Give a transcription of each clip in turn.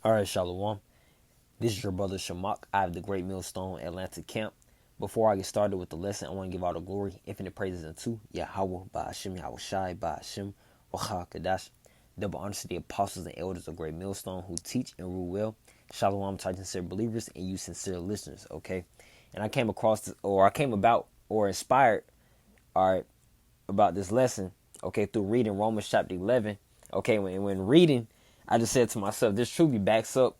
All right, Shalom. This is your brother Shamak. I have the Great Millstone Atlanta camp. Before I get started with the lesson, I want to give all the glory, infinite praises unto Yahweh, Ba'ashem, Yahweh Shai, Ba'ashem, Wacha Kadash. Double honors to the apostles and elders of Great Millstone who teach and rule well. Shalom to sincere believers and you sincere listeners, okay? And I came across this, or I came about or inspired, all right, about this lesson, okay, through reading Romans chapter 11. Okay, when reading, I just said to myself, this truly backs up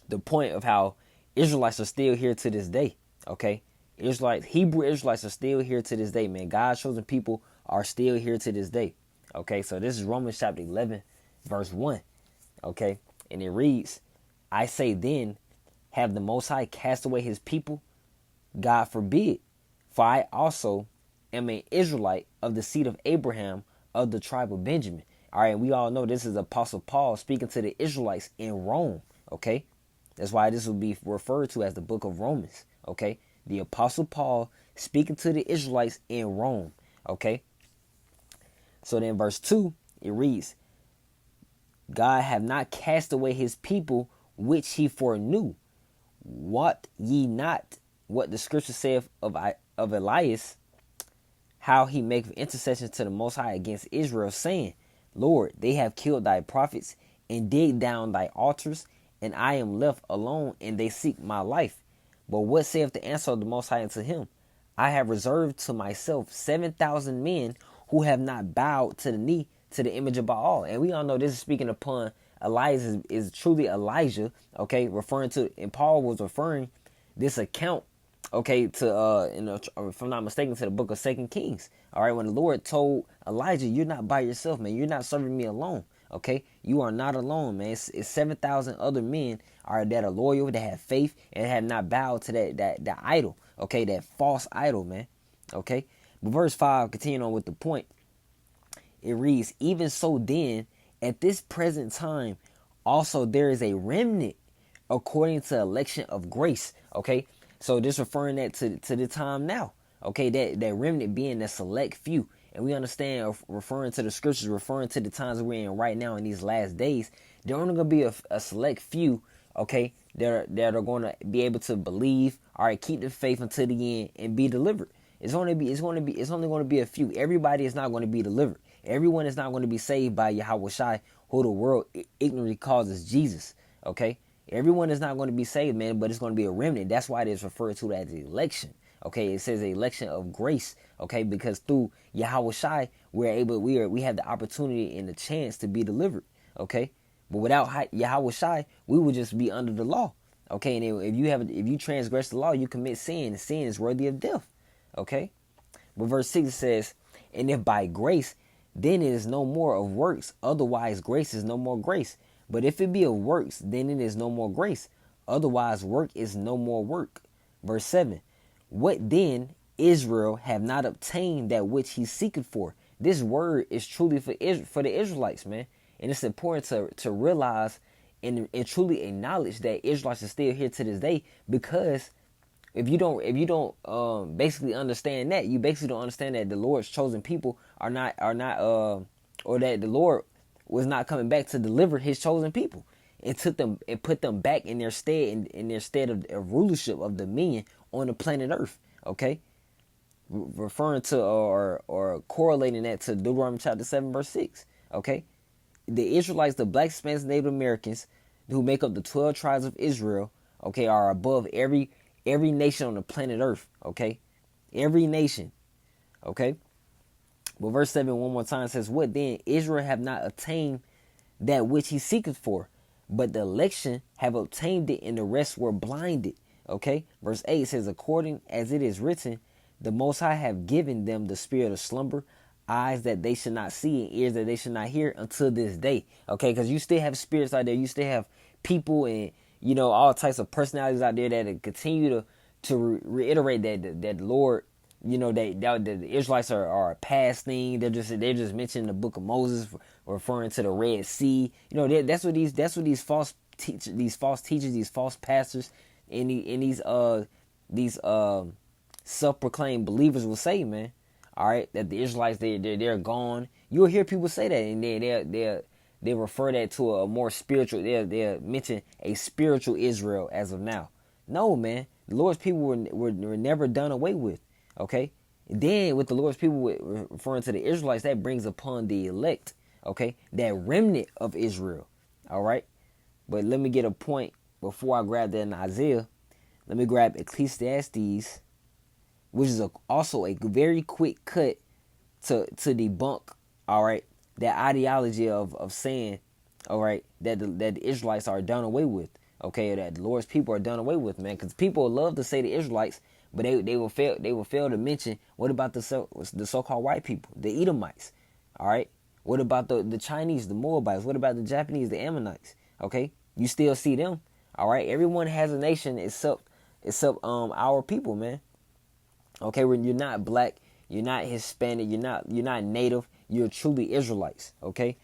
the point of how Israelites are still here to this day. Okay, Hebrew Israelites are still here to this day, man. God's chosen people are still here to this day. Okay, so this is Romans chapter 11, verse 1. Okay, and it reads, I say then, have the Most High cast away his people? God forbid. For I also am an Israelite of the seed of Abraham of the tribe of Benjamin. All right, we all know this is Apostle Paul speaking to the Israelites in Rome. Okay, that's why this will be referred to as the book of Romans. Okay, the Apostle Paul speaking to the Israelites in Rome. Okay, so then verse 2, it reads, God have not cast away his people which he foreknew. Wot ye not what the scripture saith of Elias, how he maketh intercession to the Most High against Israel, saying, Lord, they have killed thy prophets and digged down thy altars, and I am left alone, and they seek my life. But what saith the answer of the Most High unto him? I have reserved to myself 7,000 men who have not bowed to the knee to the image of Baal. And we all know this is speaking upon Elias is truly Elijah, okay, referring to, and Paul was referring this account, okay, to if I'm not mistaken, to the book of 2 Kings. All right, when the Lord told Elijah, you're not by yourself, man. You're not serving me alone. Okay, you are not alone, man. It's 7,000 other men that are loyal, that have faith, and have not bowed to that idol. Okay, that false idol, man. Okay, but verse 5, continuing on with the point, it reads, even so then, at this present time, also there is a remnant according to election of grace. Okay, so this referring that to the time now. Okay, that remnant being the select few. And we understand, referring to the scriptures, referring to the times we're in right now in these last days, there are only going to be a select few, okay, that are going to be able to believe, all right, keep the faith until the end and be delivered. It's only going to be a few. Everybody is not going to be delivered. Everyone is not going to be saved by Yahweh Shai, who the world ignorantly calls Jesus. Okay, everyone is not going to be saved, man, but it's going to be a remnant. That's why it is referred to as election. Okay, it says the election of grace. Okay, because through Yahweh Shai, we have the opportunity and the chance to be delivered. Okay, but without Yahweh Shai, we would just be under the law. Okay, and if you transgress the law, you commit sin, and sin is worthy of death. Okay, but verse 6 says, and if by grace, then it is no more of works, otherwise grace is no more grace. But if it be of works, then it is no more grace, otherwise work is no more work. Verse 7, what then Israel have not obtained that which he seeketh for? This word is truly for the Israelites, man. And it's important to realize and truly acknowledge that Israelites are still here to this day, because if you don't basically understand that, you basically don't understand that the Lord's chosen people are not or that the Lord was not coming back to deliver his chosen people, and took them and put them back in their stead, in their stead of rulership, of dominion on the planet Earth. Okay, referring to or correlating that to Deuteronomy chapter 7 verse 6. Okay, the Israelites, the Black, Hispanics, Native Americans, who make up the 12 tribes of Israel, okay, are above every nation on the planet Earth. Okay, every nation. Okay, but verse 7 one more time says, what then? Israel have not attained that which he seeketh for, but the election have obtained it, and the rest were blinded. Okay, verse 8 says, according as it is written, the Most High have given them the spirit of slumber, eyes that they should not see, and ears that they should not hear, until this day. Okay, because you still have spirits out there, you still have people and all types of personalities out there that continue to reiterate that the Lord, that the Israelites are a past thing. They're just mentioning the book of Moses, referring to the Red Sea. That's what these false teachers, these false pastors, and these self-proclaimed believers will say, man. All right, that the Israelites they're gone. You'll hear people say that, and they refer that to a more spiritual. They mention a spiritual Israel as of now. No, man, the Lord's people were never done away with. Okay, and then with the Lord's people referring to the Israelites, that brings upon the elect. Okay, that remnant of Israel. All right, but let me get a point before I grab that in Isaiah. Let me grab Ecclesiastes, which is also a very quick cut to debunk, all right, that ideology of saying, all right, that the Israelites are done away with, okay, or that the Lord's people are done away with, man, because people love to say the Israelites, but they will fail to mention what about the so-called white people, the Edomites, all right, what about the Chinese, the Moabites, what about the Japanese, the Ammonites, okay, you still see them, all right, everyone has a nation except our people, man. Okay, when you're not black, you're not Hispanic, you're not native, you're truly Israelites. Okay,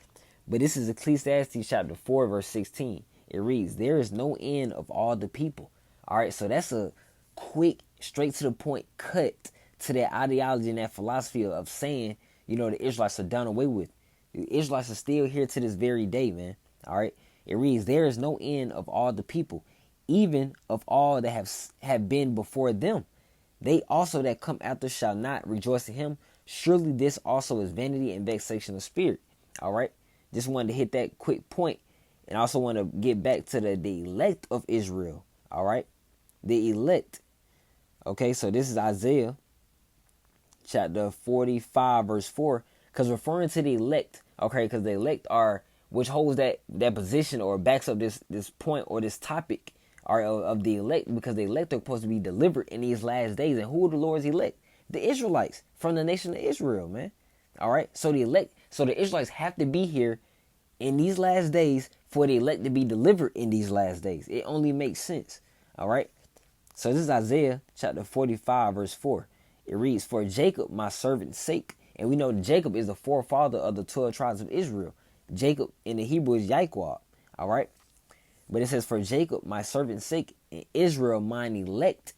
but this is Ecclesiastes chapter 4 verse 16. It reads, "There is no end of all the people." All right, so that's a quick, straight to the point cut to that ideology and that philosophy of saying, the Israelites are done away with. The Israelites are still here to this very day, man. All right, it reads, "There is no end of all the people, even of all that have been before them. They also that come after shall not rejoice in him. Surely this also is vanity and vexation of spirit." All right. Just wanted to hit that quick point. And I also want to get back to the elect of Israel. All right. The elect. Okay. So this is Isaiah chapter 45 verse 4. Because referring to the elect. Okay. Because the elect are, which holds that position or backs up this point or this topic are of the elect, because the elect are supposed to be delivered in these last days. And who are the Lord's elect? The Israelites from the nation of Israel, man. All right. So the elect, so the Israelites have to be here in these last days for the elect to be delivered in these last days. It only makes sense. All right. So this is Isaiah chapter 45 verse 4. It reads, "For Jacob my servant's sake." And we know Jacob is the forefather of the 12 tribes of Israel. Jacob in the Hebrew is Yaquab. All right. But it says, "For Jacob my servant's sake, and Israel mine elect,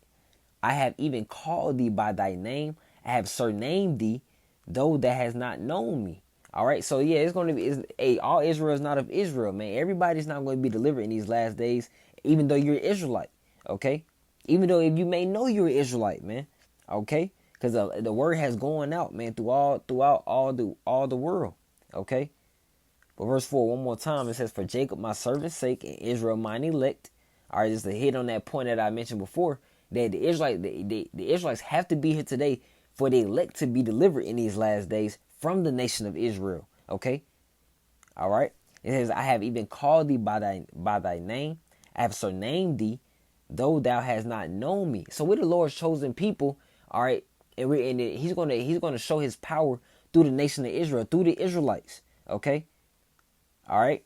I have even called thee by thy name. I have surnamed thee, though thou hast not known me." All right. So yeah, it's going to be all Israel is not of Israel, man. Everybody's not going to be delivered in these last days, even though you're an Israelite. Okay. Even though if you may know you're an Israelite, man. Okay. Because the word has gone out, man, throughout all the world. Okay. But verse 4, one more time, it says, "For Jacob my servant's sake, and Israel mine elect." All right, just to hit on that point that I mentioned before, that the Israelites have to be here today for the elect to be delivered in these last days from the nation of Israel. Okay? All right? It says, "I have even called thee by thy name. I have surnamed thee, though thou hast not known me." So we're the Lord's chosen people, all right? And he's gonna show his power through the nation of Israel, through the Israelites. Okay? All right,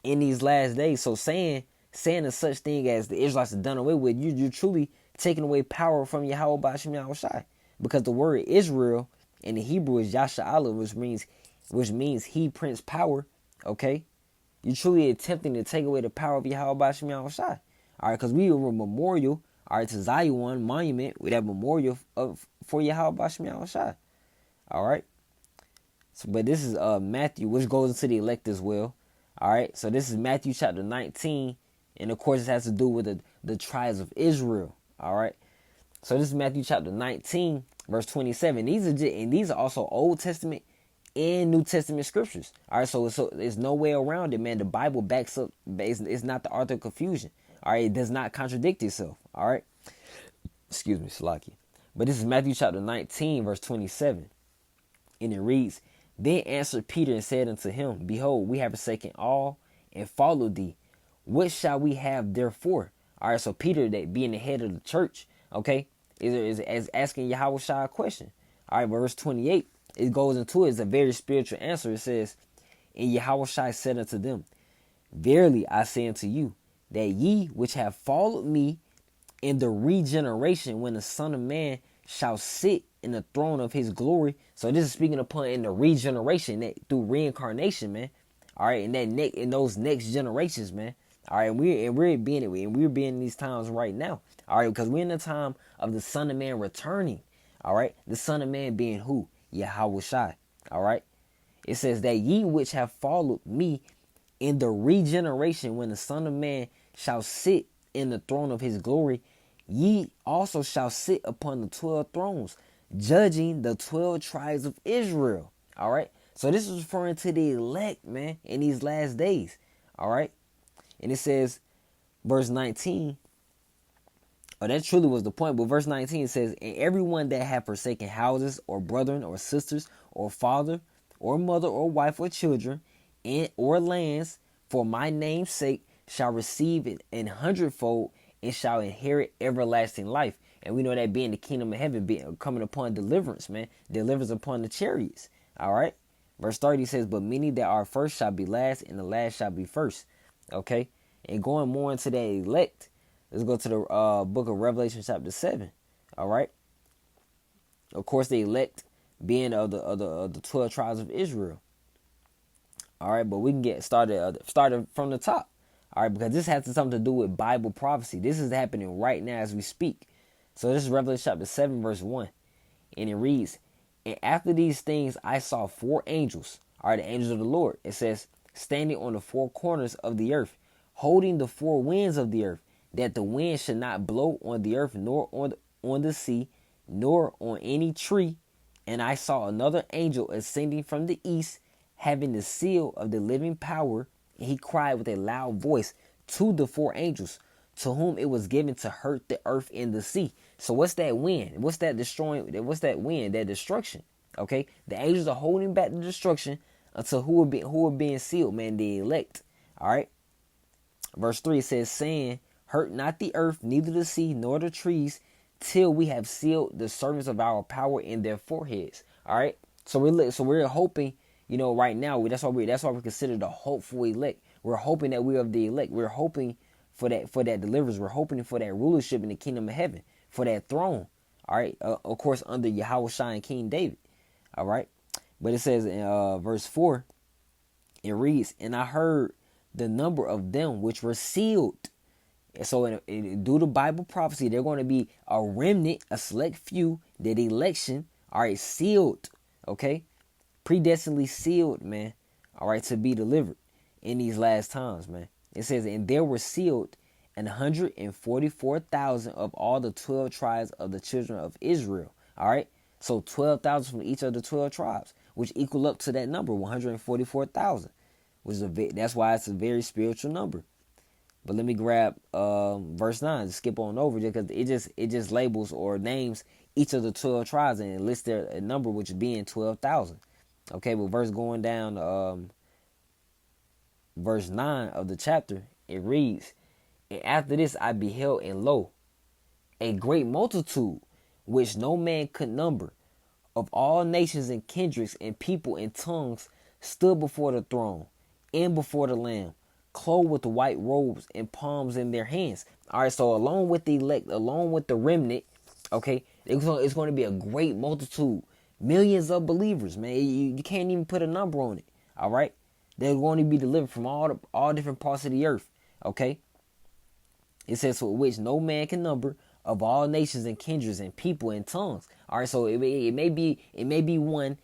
in these last days. So saying a such thing as the Israelites are done away with, you're truly taking away power from Yahweh Ba'Shem Yahushai, because the word Israel in the Hebrew is Yasha'Allah, which means he prince power. Okay, you're truly attempting to take away the power of Yahweh Ba'Shem Yahushai. All right, because we are a memorial, all right, to Zion monument with that memorial for Yahweh Ba'Shem Yahushai. All right. So, but this is Matthew, which goes into the elect as well. All right. So this is Matthew chapter 19. And of course, it has to do with the tribes of Israel. All right. So this is Matthew chapter 19, verse 27. These are also Old Testament and New Testament scriptures. All right. So there's no way around it, man. The Bible backs up. It's not the author of confusion. All right. It does not contradict itself. All right. Excuse me, Salaki. But this is Matthew chapter 19, verse 27. And it reads, "Then answered Peter and said unto him, Behold, we have forsaken all and followed thee. What shall we have therefore?" All right, so Peter, that being the head of the church, okay, is asking Yahweh Shai a question. All right, verse 28, it goes into it. It's a very spiritual answer. It says, "And Yahweh Shai said unto them, Verily I say unto you, that ye which have followed me in the regeneration, when the Son of Man shall sit in the throne of his glory." So this is speaking upon in the regeneration, that through reincarnation, man. All right, in those next generations, man. All right, we're being in these times right now. All right, because we're in the time of the Son of Man returning. All right, the Son of Man being who? Yahweh Shai. All right, It says that ye which have followed me in the regeneration, when the Son of Man shall sit in the throne of his glory, ye also shall sit upon the 12 thrones, judging the 12 tribes of Israel. All right. So this is referring to the elect, man, in these last days. All right. And it says, verse 19, oh, that truly was the point. But verse 19 says, and everyone that hath forsaken houses, or brethren, or sisters, or father, or mother, or wife, or children, and or lands, for my name's sake, shall receive it an hundredfold, and shall inherit everlasting life. And we know that being the kingdom of heaven, being coming upon deliverance, man. Deliverance upon the chariots. All right. Verse 30 says, but many that are first shall be last, and the last shall be first. Okay. And going more into that elect, let's go to the book of Revelation chapter 7. All right. Of course, the elect being of the 12 tribes of Israel. All right, but we can get started from the top. All right, because this has something to do with Bible prophecy. This is happening right now as we speak. So this is Revelation chapter 7, verse 1. And it reads, and after these things I saw 4 angels, are the angels of the Lord. It says, standing on the 4 corners of the earth, holding the 4 winds of the earth, that the wind should not blow on the earth, nor on the sea, nor on any tree. And I saw another angel ascending from the east, having the seal of the living power. And he cried with a loud voice to the 4 angels, to whom it was given to hurt the earth and the sea. So what's that wind? What's that destroying? What's that wind? That destruction. Okay, the angels are holding back the destruction until who are being sealed, man, the elect. All right. Verse 3 says, saying, hurt not the earth, neither the sea, nor the trees, till we have sealed the servants of our power in their foreheads. All right. So we're hoping, right now, that's why we consider the hopeful elect. We're hoping that we're of the elect. We're hoping for that deliverance. We're hoping for that rulership in the kingdom of heaven, for that throne. All right. Of course, under Yahushua and King David. All right. But it says in verse 4, it reads, and I heard the number of them which were sealed. So due to Bible prophecy, they're going to be a remnant, a select few, that election, all right, sealed, okay, predestinedly sealed, man, all right, to be delivered in these last times, man. It says, and there were sealed 144,000 of all the 12 tribes of the children of Israel, all right. So 12,000 from each of the 12 tribes, which equal up to that number, 144,000, that's why it's a very spiritual number. But let me grab verse 9 to skip on over, because it just labels or names each of the 12 tribes and it lists their number, which being 12,000. Okay, but going down verse 9 of the chapter, it reads, and after this I beheld, and lo, a great multitude, which no man could number, of all nations and kindreds and people and tongues, stood before the throne and before the Lamb, clothed with white robes and palms in their hands. All right, so along with the elect, along with the remnant, okay, it's going to be a great multitude, millions of believers, man. You can't even put a number on it. All right, they're going to be delivered from all different parts of the earth. Okay, it says, for which no man can number, of all nations and kindreds and people and tongues. All right, so it may be one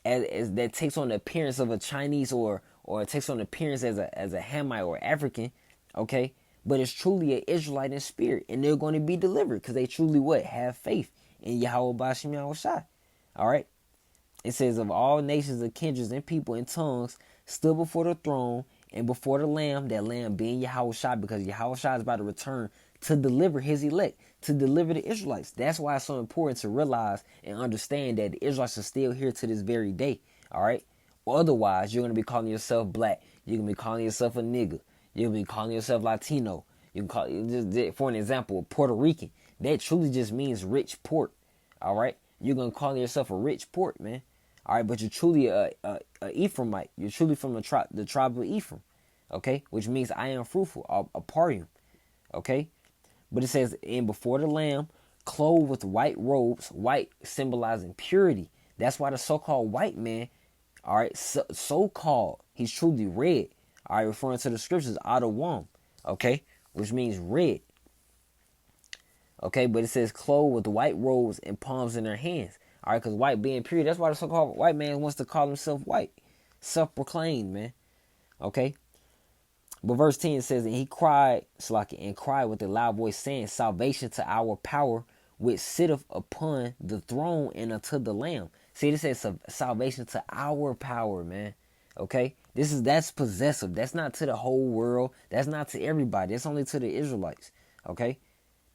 as that takes on the appearance of a Chinese or it takes on the appearance as a Hamite or African, okay? But it's truly an Israelite in spirit, and they're going to be delivered because they truly have faith in Yahweh Bashim Yahushai. All right? It says, of all nations of kindreds and people and tongues stood before the throne and before the Lamb, that Lamb being Yahushai, because Yahushai is about to return to deliver his elect, to deliver the Israelites. That's why it's so important to realize and understand that the Israelites are still here to this very day. All right? Otherwise, you're going to be calling yourself black. You're going to be calling yourself a nigga. You're going to be calling yourself Latino. You can call, just for an example, Puerto Rican. That truly just means rich port. All right? You're going to call yourself a rich port, man. All right? But you're truly a Ephraimite. You're truly from the tribe of Ephraim. Okay? Which means I am fruitful, a Parium. Okay? But it says, and before the Lamb, clothed with white robes, white symbolizing purity. That's why the so-called white man, all right, so-called, he's truly red. All right, referring to the scriptures, Adawam, okay, which means red. Okay, but it says clothed with white robes and palms in their hands. All right, because white being pure, that's why the so-called white man wants to call himself white. self-proclaimed, man. Okay? But verse 10 says, and he cried, Slaki, and cried with a loud voice, saying, salvation to our power, which sitteth upon the throne and unto the Lamb. See, this says salvation to our power, man. Okay? That's possessive. That's not to the whole world. That's not to everybody. That's only to the Israelites. Okay?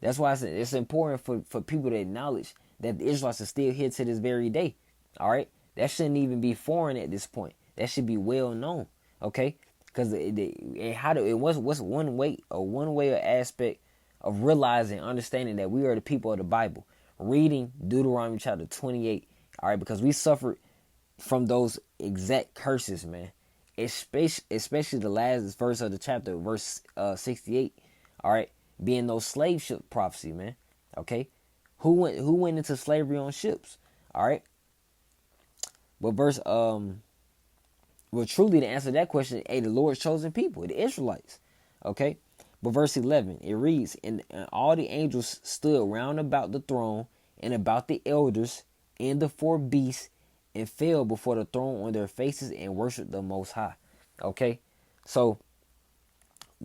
That's why it's important for people to acknowledge that the Israelites are still here to this very day. All right? That shouldn't even be foreign at this point. That should be well known. Okay? Because what's one way or aspect of realizing, understanding that we are the people of the Bible. Reading Deuteronomy chapter 28. All right? Because we suffered from those exact curses, man. Especially the last verse of the chapter, verse 68. All right? Being those slave ship prophecy, man. Okay? Who went into slavery on ships? All right? But truly to answer that question, the Lord's chosen people, the Israelites. Okay? But verse 11, it reads, and all the angels stood round about the throne and about the elders and the four beasts and fell before the throne on their faces and worshiped the Most High. Okay? So,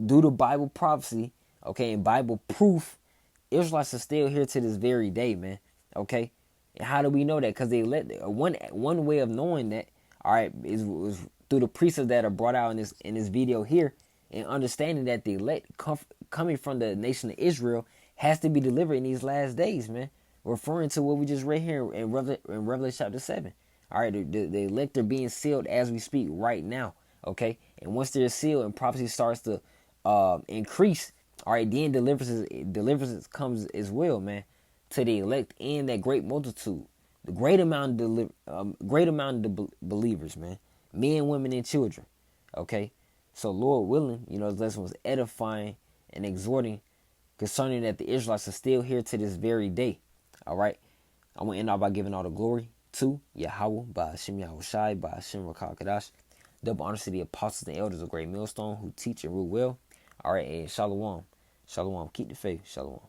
due to Bible prophecy, okay, and Bible proof, Israelites are still here to this very day, man. Okay? And how do we know that? Because they one way of knowing that, all right, is through the precepts that are brought out in this video here, and understanding that the elect coming from the nation of Israel has to be delivered in these last days, man. Referring to what we just read here in Revelation chapter 7. All right, the elect are being sealed as we speak right now. Okay, and once they're sealed and prophecy starts to increase, all right, then deliverance comes as well, man, to the elect and that great multitude, the great amount of believers, man, men, women, and children. Okay, so Lord willing, this lesson was edifying and exhorting concerning that the Israelites are still here to this very day. All right, I'm gonna end off by giving all the glory to Yahweh, by Hashem Yahweh Shai, by Hashem Rakal Kadash. Double honors to the apostles and elders of Great Millstone who teach and rule well. All right, and Shalom. Shalom. Keep the faith. Shalom.